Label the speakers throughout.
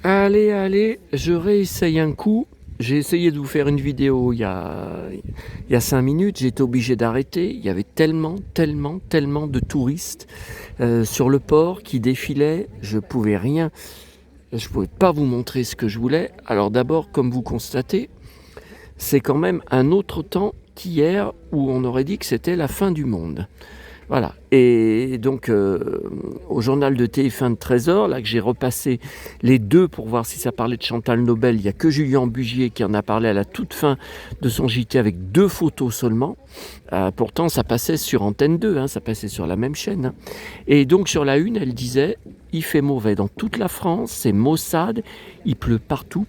Speaker 1: Allez, je réessaye un coup. J'ai essayé de vous faire une vidéo il y a 5 minutes, j'ai été obligé d'arrêter. Il y avait tellement de touristes sur le port qui défilaient. Je pouvais pas vous montrer ce que je voulais. Alors d'abord, comme vous constatez, c'est quand même un autre temps qu'hier où on aurait dit que c'était la fin du monde. Voilà. Et donc, au journal de TF1 de 13h, là que j'ai repassé les deux pour voir si ça parlait de Chantal Nobel, il n'y a que Julien Bugier qui en a parlé à la toute fin de son JT avec 2 photos seulement. Pourtant, ça passait sur Antenne 2, hein, ça passait sur la même chaîne. Hein. Et donc, sur la une, elle disait « Il fait mauvais dans toute la France, c'est maussade, il pleut partout. »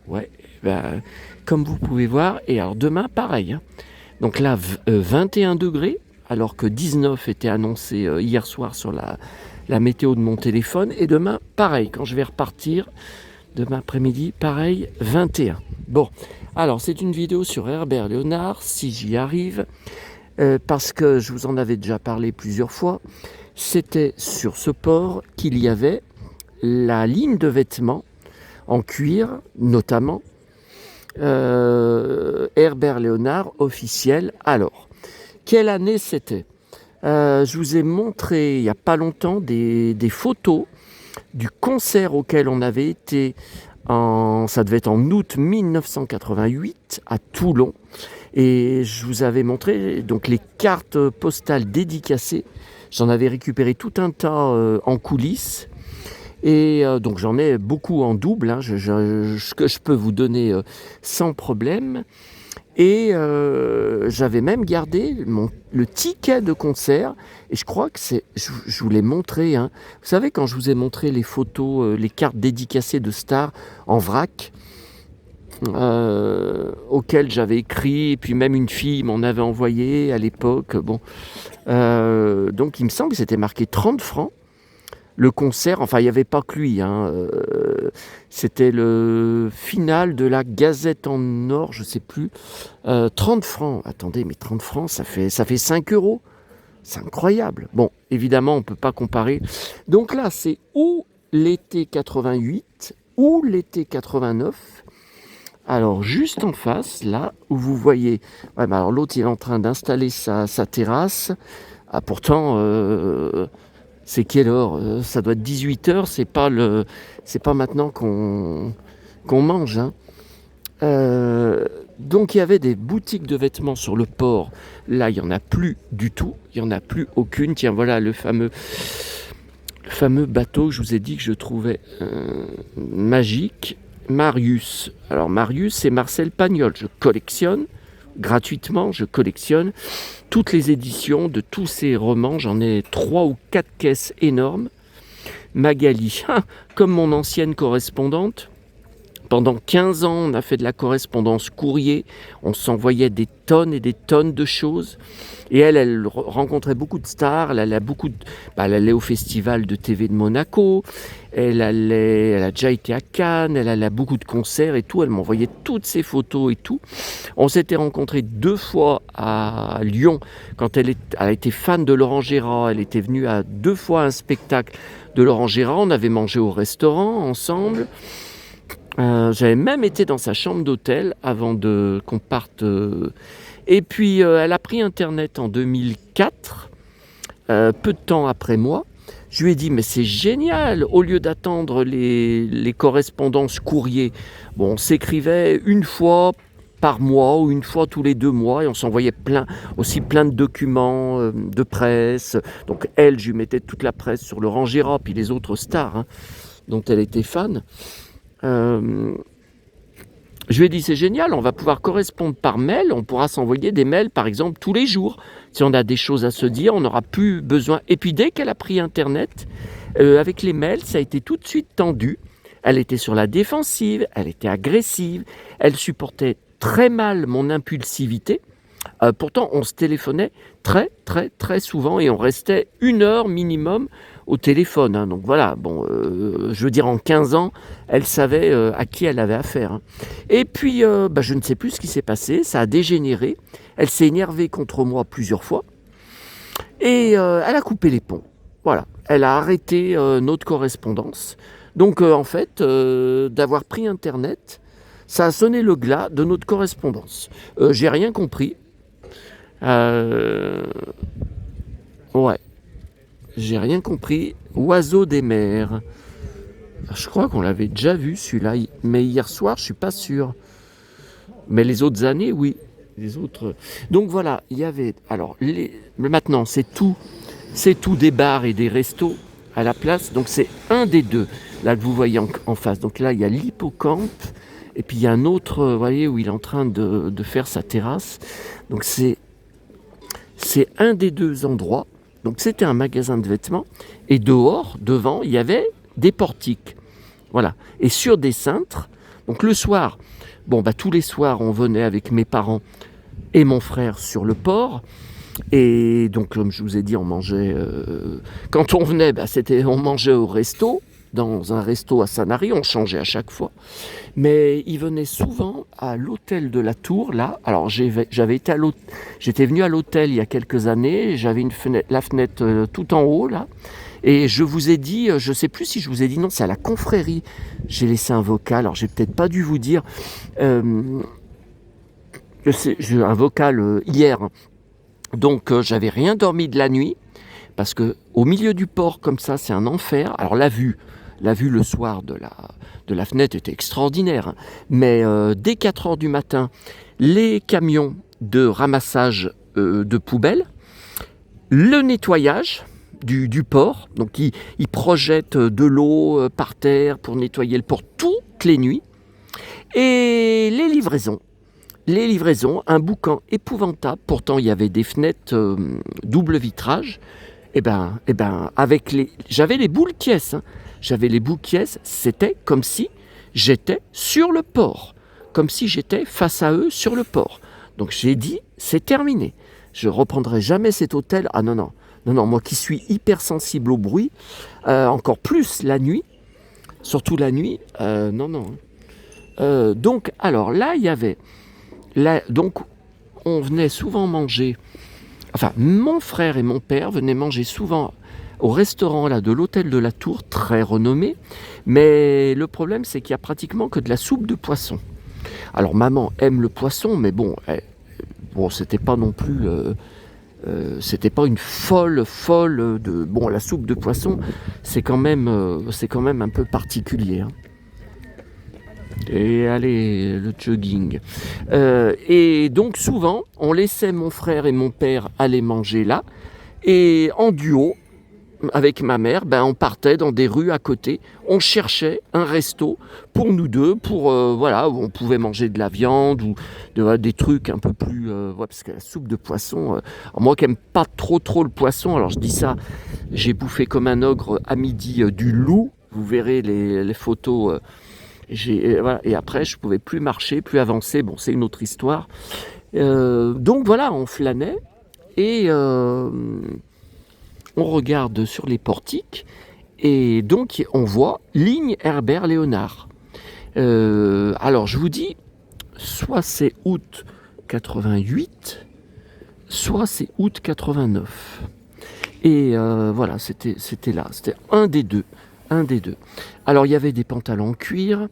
Speaker 1: Ouais, ben, comme vous pouvez voir. Et alors, demain, pareil. Hein. Donc là, 21 degrés, alors que 19 était annoncé hier soir sur la météo de mon téléphone. Et demain, pareil, quand je vais repartir, demain après-midi, pareil, 21. Bon, alors c'est une vidéo sur Herbert Léonard, si j'y arrive, parce que je vous en avais déjà parlé plusieurs fois. C'était sur ce port qu'il y avait la ligne de vêtements en cuir, notamment, Herbert Léonard officiel. Alors, quelle année c'était ? Je vous ai montré il n'y a pas longtemps des photos du concert auquel on avait été, ça devait être en août 1988 à Toulon. Et je vous avais montré donc les cartes postales dédicacées. J'en avais récupéré tout un tas en coulisses. Et donc j'en ai beaucoup en double, hein, que je peux vous donner sans problème. Et j'avais même gardé le ticket de concert. Et je crois que je vous l'ai montré. Hein. Vous savez, quand je vous ai montré les photos, les cartes dédicacées de stars en vrac, auxquelles j'avais écrit, et puis même une fille m'en avait envoyé à l'époque. Bon, donc il me semble que c'était marqué 30 francs. Le concert, enfin il n'y avait pas que lui, hein, c'était le final de la Gazette en or, je ne sais plus, 30 francs, attendez, mais 30 francs, ça fait 5 euros, c'est incroyable. Bon, évidemment, on ne peut pas comparer. Donc là, c'est ou l'été 88, ou l'été 89. Alors, juste en face, là, où vous voyez, ouais, bah alors l'autre, il est en train d'installer sa terrasse. Ah, pourtant, c'est quelle heure ? Ça doit être 18h, c'est pas maintenant qu'on mange. Hein. Donc il y avait des boutiques de vêtements sur le port. Là, il n'y en a plus du tout. Il n'y en a plus aucune. Tiens, voilà le fameux bateau que je vous ai dit que je trouvais magique. Marius. Alors Marius, c'est Marcel Pagnol. Je collectionne. Gratuitement, je collectionne toutes les éditions de tous ces romans. J'en ai 3 ou 4 caisses énormes. Magali, comme mon ancienne correspondante, pendant 15 ans, on a fait de la correspondance courrier. On s'envoyait des tonnes et des tonnes de choses. Et elle rencontrait beaucoup de stars. Elle allait au festival de TV de Monaco. Elle a déjà été à Cannes. Elle allait à beaucoup de concerts et tout. Elle m'envoyait toutes ses photos et tout. On s'était rencontrés 2 fois à Lyon quand elle a été fan de Laurent Gérard. Elle était venue à 2 fois un spectacle de Laurent Gérard. On avait mangé au restaurant ensemble. J'avais même été dans sa chambre d'hôtel avant qu'on parte. Et puis, elle a pris Internet en 2004, peu de temps après moi. Je lui ai dit, mais c'est génial, au lieu d'attendre les correspondances courrier, bon, on s'écrivait une fois par mois ou une fois tous les 2 mois et on s'envoyait plein de documents de presse. Donc elle, je lui mettais toute la presse sur Laurent Gérard, puis les autres stars hein, dont elle était fan. Je lui ai dit c'est génial, on va pouvoir correspondre par mail, on pourra s'envoyer des mails par exemple tous les jours. Si on a des choses à se dire, on n'aura plus besoin. Et puis dès qu'elle a pris Internet, avec les mails, ça a été tout de suite tendu. Elle était sur la défensive, elle était agressive, elle supportait très mal mon impulsivité. Pourtant, on se téléphonait très souvent et on restait 1 heure minimum au téléphone. Hein. Donc voilà, bon, je veux dire, en 15 ans, elle savait à qui elle avait affaire. Hein. Et puis, je ne sais plus ce qui s'est passé, ça a dégénéré. Elle s'est énervée contre moi plusieurs fois et elle a coupé les ponts. Voilà, elle a arrêté notre correspondance. Donc en fait, d'avoir pris Internet, ça a sonné le glas de notre correspondance. J'ai rien compris. Ouais, j'ai rien compris. Oiseau des mers. Je crois qu'on l'avait déjà vu celui-là, mais hier soir, je suis pas sûr. Mais les autres années, oui. Les autres. Donc voilà, il y avait. Alors, maintenant, c'est tout des bars et des restos à la place. Donc c'est un des deux là que vous voyez en face. Donc là, il y a l'hippocampe et puis il y a un autre, vous voyez, où il est en train de faire sa terrasse. Donc c'est un des deux endroits. Donc c'était un magasin de vêtements et dehors, devant, il y avait des portiques. Voilà. Et sur des cintres. Donc le soir, tous les soirs, on venait avec mes parents et mon frère sur le port. Et donc, comme je vous ai dit, on mangeait. Quand on venait, on mangeait au resto, dans un resto à Sanary, on changeait à chaque fois. Mais ils venaient souvent à l'hôtel de la Tour, là. Alors, j'étais venu à l'hôtel il y a quelques années, j'avais la fenêtre tout en haut, là. Et je vous ai dit, je ne sais plus si je vous ai dit, non, c'est à la confrérie. J'ai laissé un vocal, alors j'ai peut-être pas dû vous dire. J'ai un vocal hier. Donc j'avais rien dormi de la nuit parce que au milieu du port comme ça, c'est un enfer. Alors la vue le soir de la fenêtre était extraordinaire. Mais dès 4 heures du matin, les camions de ramassage de poubelles, le nettoyage du port, donc ils projettent de l'eau par terre pour nettoyer le port toutes les nuits, et les livraisons, un boucan épouvantable. Pourtant, il y avait des fenêtres double vitrage. J'avais les boules qui est. J'avais les boules qui est. C'était comme si j'étais sur le port. Comme si j'étais face à eux sur le port. Donc j'ai dit, c'est terminé. Je ne reprendrai jamais cet hôtel. Ah non, moi qui suis hypersensible au bruit, encore plus la nuit, surtout la nuit, non. Donc, alors là, il y avait... donc, on venait souvent manger, enfin, mon frère et mon père venaient manger souvent au restaurant là, de l'hôtel de la Tour, très renommé, mais le problème, c'est qu'il n'y a pratiquement que de la soupe de poisson. Alors, maman aime le poisson, mais c'était pas non plus... c'était pas une folle de... Bon, la soupe de poisson, c'est quand même un peu particulier, hein. Et allez, le jogging. Et donc souvent, on laissait mon frère et mon père aller manger là. Et en duo, avec ma mère, on partait dans des rues à côté. On cherchait un resto pour nous deux, où on pouvait manger de la viande ou des trucs un peu plus... parce que la soupe de poisson... moi qui n'aime pas trop le poisson, alors je dis ça, j'ai bouffé comme un ogre à midi du loup. Vous verrez les photos... et après, je ne pouvais plus marcher, plus avancer. Bon, c'est une autre histoire. Donc voilà, on flânait et on regarde sur les portiques. Et donc, on voit ligne Herbert-Léonard. Alors, je vous dis, soit c'est août 88, soit c'est août 89. Et voilà, c'était là. C'était un des deux. Alors, il y avait des pantalons en cuir,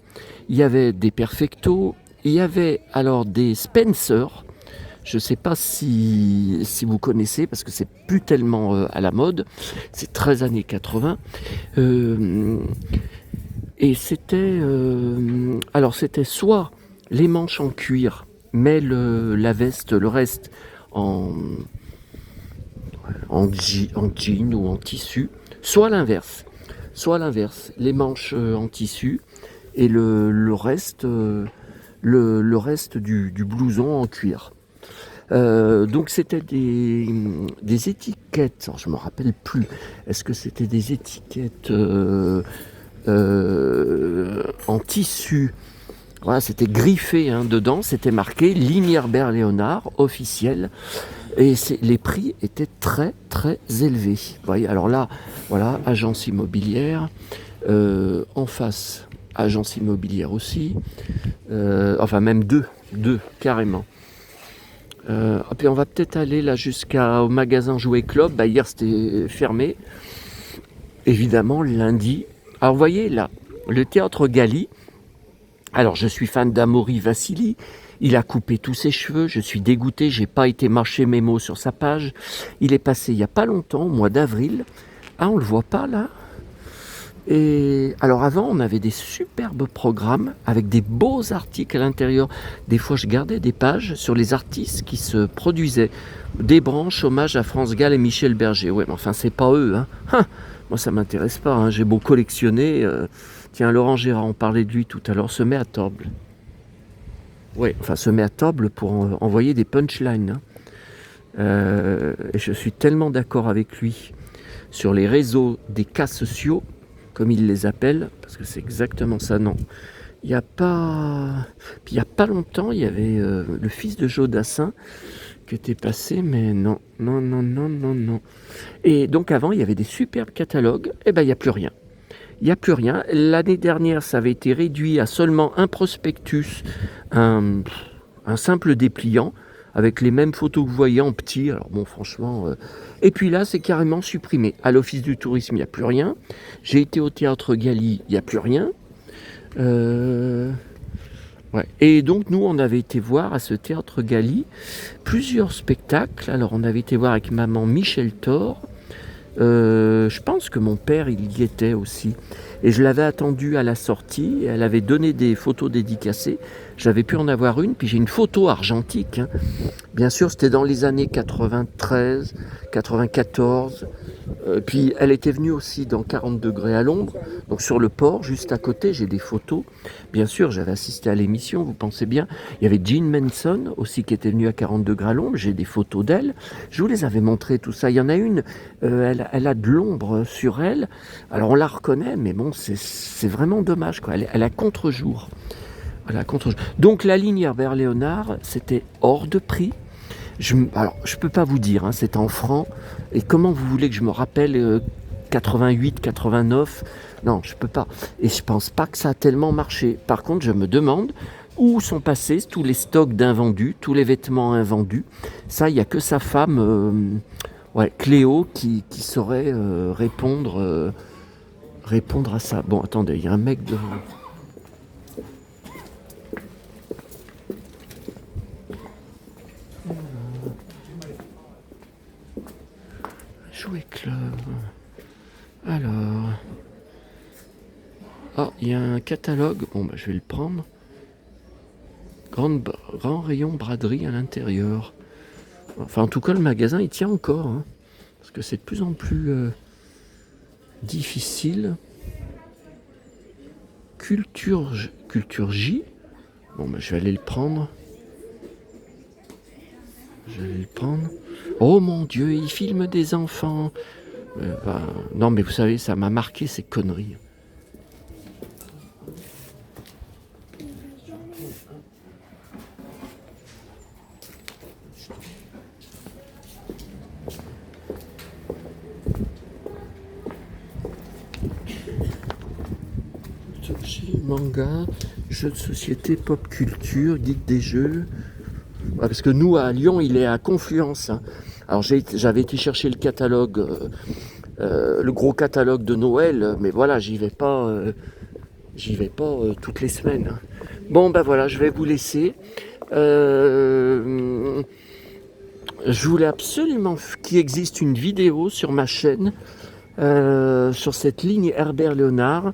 Speaker 1: il y avait des perfectos, il y avait alors des Spencer. Je ne sais pas si vous connaissez, parce que c'est plus tellement à la mode. C'est 13 années 80. Et c'était... alors, c'était soit les manches en cuir, mais la veste, le reste en jean ou en tissu, soit l'inverse, les manches en tissu et le reste du blouson en cuir. Donc c'était des étiquettes, alors je me rappelle plus, est-ce que c'était des étiquettes en tissu? Voilà, c'était griffé dedans, c'était marqué ligne Herbert-Léonard officiel. Et les prix étaient très très élevés. Vous voyez, alors là, voilà, agence immobilière. En face, agence immobilière aussi. Enfin, même deux carrément. Puis on va peut-être aller là jusqu'au magasin Jouet Club. Hier, c'était fermé. Évidemment, lundi. Alors, vous voyez, là, le théâtre Galie. Alors, je suis fan d'Amaury Vassili. Il a coupé tous ses cheveux. Je suis dégoûté. J'ai pas été marcher mes mots sur sa page. Il est passé il y a pas longtemps, au mois d'avril. Ah, on le voit pas là. Et alors avant, on avait des superbes programmes avec des beaux articles à l'intérieur. Des fois, je gardais des pages sur les artistes qui se produisaient. Des branches, hommage à France Gall et Michel Berger. Ouais, mais enfin, c'est pas eux. Hein. Moi, ça m'intéresse pas. Hein. J'ai beau collectionner. Tiens, Laurent Gérard, on parlait de lui tout à l'heure, se met à table. Ouais, enfin, se met à table pour envoyer des punchlines. Hein. Et je suis tellement d'accord avec lui sur les réseaux des cas sociaux, comme il les appelle, parce que c'est exactement ça, non. Il n'y a pas... Puis il n'y a pas longtemps, il y avait le fils de Joe Dassin qui était passé, mais non. Et donc avant, il y avait des superbes catalogues, et ben il n'y a plus rien. Il n'y a plus rien. L'année dernière, ça avait été réduit à seulement un prospectus, un simple dépliant, avec les mêmes photos que vous voyez en petit. Alors bon, franchement... Et puis là, c'est carrément supprimé. À l'Office du tourisme, il n'y a plus rien. J'ai été au Théâtre Galie, il n'y a plus rien. Ouais. Et donc, nous, on avait été voir à ce Théâtre Galie plusieurs spectacles. Alors, on avait été voir avec maman Michel Thor. Je pense que mon père, il y était aussi. Et je l'avais attendue à la sortie. Elle avait donné des photos dédicacées. J'avais pu en avoir une. Puis j'ai une photo argentique. Hein. Bien sûr, c'était dans les années 93, 94. Puis elle était venue aussi dans 40 degrés à l'ombre. Donc sur le port, juste à côté, j'ai des photos. Bien sûr, j'avais assisté à l'émission, vous pensez bien. Il y avait Jean Manson aussi qui était venue à 40 degrés à l'ombre. J'ai des photos d'elle. Je vous les avais montrées, tout ça. Il y en a une, elle a de l'ombre sur elle. Alors on la reconnaît, mais bon, c'est vraiment dommage, quoi. Elle a contre-jour. Voilà, contre-jour. Donc la ligne Herbert Léonard, c'était hors de prix. Alors, je peux pas vous dire, hein, c'est en francs. Et comment vous voulez que je me rappelle 88, 89? Non, je peux pas. Et je pense pas que ça a tellement marché. Par contre, je me demande où sont passés tous les stocks d'invendus, tous les vêtements invendus. Ça, il n'y a que sa femme, Cléo, qui saurait répondre à ça. Bon, attendez, il y a un mec devant. Jouet Club. Alors. Ah, il y a un catalogue. Bon, bah, je vais le prendre. Grand rayon braderie à l'intérieur. Enfin, en tout cas, le magasin, il tient encore. Hein, parce que c'est de plus en plus difficile. Culture J. Bon, bah, je vais aller le prendre. Oh mon Dieu, il filme des enfants. Non, mais vous savez, ça m'a marqué ces conneries. Manga, jeux de société, pop culture, geek des jeux. Ouais, parce que nous, à Lyon, il est à Confluence. Hein. Alors j'avais été chercher le catalogue, le gros catalogue de Noël, mais voilà, j'y vais pas toutes les semaines. Hein. Bon, ben voilà, je vais vous laisser. Je voulais absolument qu'il existe une vidéo sur ma chaîne sur cette ligne Herbert Léonard,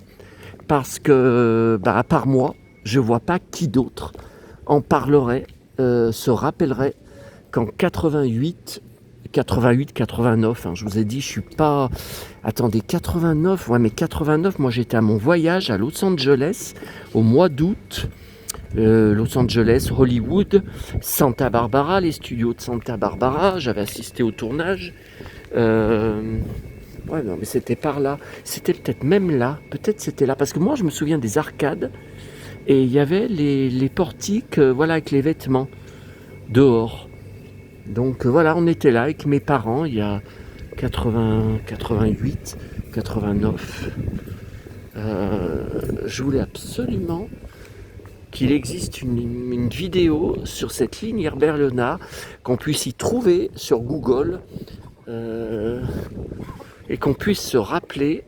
Speaker 1: parce que, à part moi, je vois pas qui d'autre en parlerait, se rappellerait qu'en 88, 89, hein, je vous ai dit, je suis pas... Attendez, 89, ouais, mais 89, moi j'étais à mon voyage à Los Angeles au mois d'août. Los Angeles, Hollywood, Santa Barbara, les studios de Santa Barbara, j'avais assisté au tournage. Ouais, non, mais c'était par là. C'était peut-être même là. Peut-être c'était là. Parce que moi, je me souviens des arcades. Et il y avait les portiques, voilà, avec les vêtements dehors. Donc voilà, on était là avec mes parents il y a 88, 89. Je voulais absolument qu'il existe une vidéo sur cette ligne Herbert Léonard, qu'on puisse y trouver sur Google. Et qu'on puisse se rappeler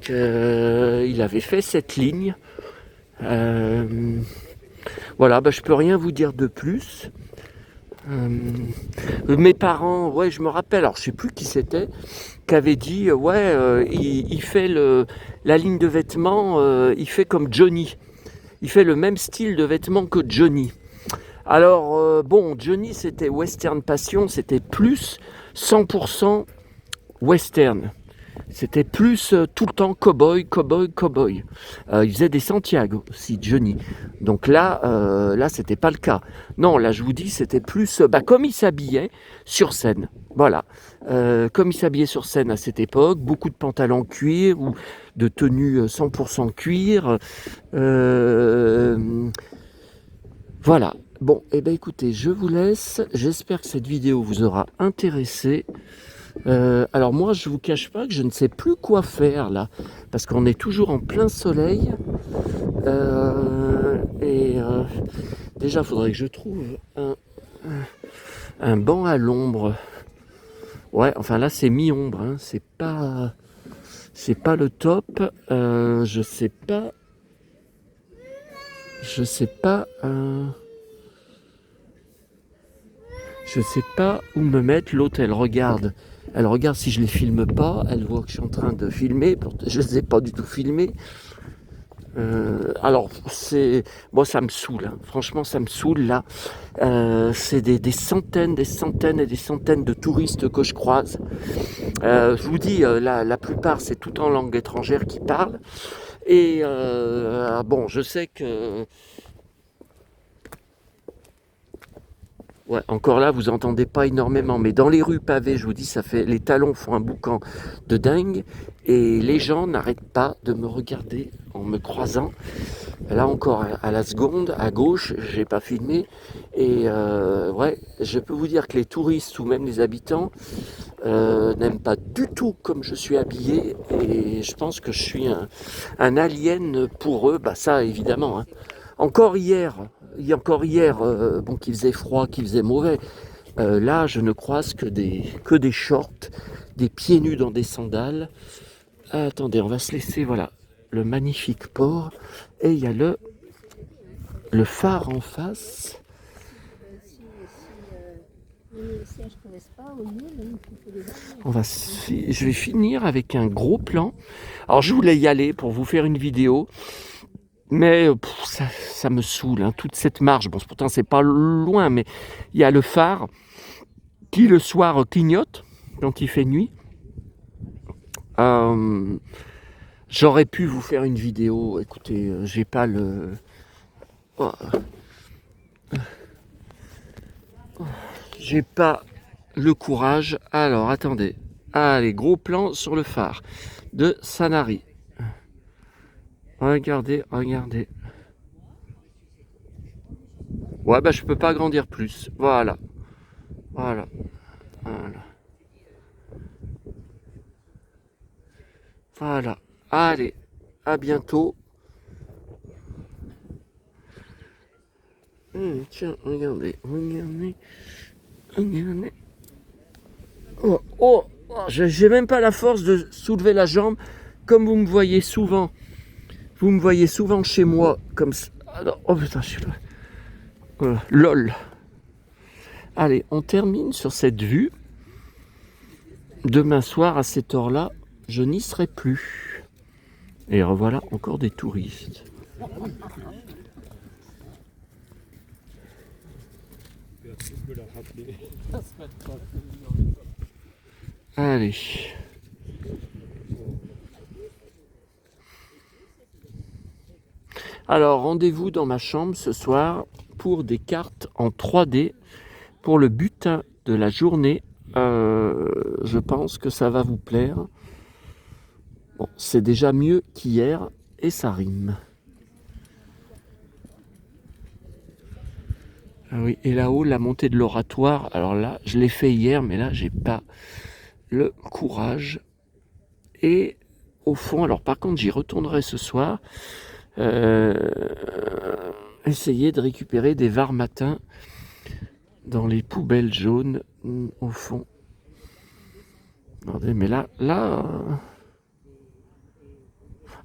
Speaker 1: qu'il avait fait cette ligne. Voilà, je peux rien vous dire de plus. Mes parents, ouais, je me rappelle, alors je sais plus qui c'était, qui avait dit, il fait la ligne de vêtements, il fait comme Johnny. Il fait le même style de vêtements que Johnny. Alors, Johnny, c'était Western Passion, c'était plus 100% western. C'était plus tout le temps cowboy. Il faisait des Santiago aussi, Johnny. Donc là, c'était pas le cas. Non, là, je vous dis, c'était plus comme il s'habillait sur scène. Voilà. Comme il s'habillait sur scène à cette époque, beaucoup de pantalons cuir ou de tenues 100% cuir. Voilà. Bon, écoutez, je vous laisse. J'espère que cette vidéo vous aura intéressé. Alors moi, je vous cache pas que je ne sais plus quoi faire là, parce qu'on est toujours en plein soleil. Déjà, il faudrait que je trouve un banc à l'ombre. Ouais, enfin là, c'est mi-ombre, hein, c'est pas le top. Je sais pas. Je sais pas où me mettre. L'autre, elle regarde si je les filme pas. Elle voit que je suis en train de filmer. Je les ai pas du tout filmés. Alors, ça me saoule. Hein. Franchement, ça me saoule là. C'est des centaines et des centaines de touristes que je croise. Je vous dis, la plupart, c'est tout en langue étrangère qui parlent. Et je sais que... Ouais, encore là, vous entendez pas énormément, mais dans les rues pavées, je vous dis, les talons font un boucan de dingue, et les gens n'arrêtent pas de me regarder en me croisant. Là encore, à la seconde, à gauche, j'ai pas filmé, et je peux vous dire que les touristes ou même les habitants n'aiment pas du tout comme je suis habillé, et je pense que je suis un alien pour eux. Ça évidemment. Hein. Encore hier, qu'il faisait froid, qu'il faisait mauvais. Là, je ne croise que des shorts, des pieds nus dans des sandales. Attendez, on va se laisser, voilà, le magnifique port. Et il y a le phare en face. Je vais finir avec un gros plan. Alors, je voulais y aller pour vous faire une vidéo. Mais ça me saoule, hein, toute cette marche. Bon, pourtant, c'est pas loin, mais il y a le phare qui, le soir, clignote quand il fait nuit. J'aurais pu vous faire une vidéo. Écoutez, j'ai pas le... J'ai pas le courage. Alors, attendez. Allez, gros plan sur le phare de Sanary. Regardez. Ouais, je peux pas agrandir plus. Voilà. Allez, à bientôt. Tiens, regardez. Oh, j'ai même pas la force de soulever la jambe, comme vous me voyez souvent. Vous me voyez souvent chez moi, comme ça. Alors, oh putain, je suis là. Lol. Allez, on termine sur cette vue. Demain soir, à cette heure-là, je n'y serai plus. Et revoilà encore des touristes. Allez. Alors, rendez-vous dans ma chambre ce soir pour des cartes en 3D pour le butin de la journée. Je pense que ça va vous plaire. Bon, c'est déjà mieux qu'hier et ça rime. Ah oui, et là-haut, la montée de l'oratoire. Alors là, je l'ai fait hier, mais là, j'ai pas le courage. Et au fond, alors par contre, j'y retournerai ce soir. Essayer de récupérer des varmatins dans les poubelles jaunes au fond. Regardez, mais là,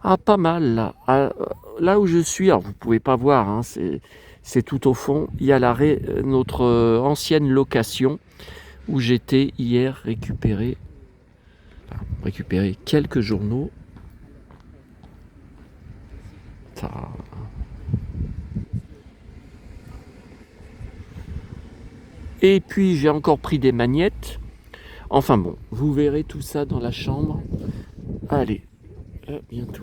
Speaker 1: Ah, pas mal là. Ah, là où je suis, alors vous pouvez pas voir, hein, c'est tout au fond. Il y a notre ancienne location où j'étais hier récupérer quelques journaux. Ça. Et puis j'ai encore pris des magnettes. Enfin bon, vous verrez tout ça dans la chambre. Allez, à bientôt.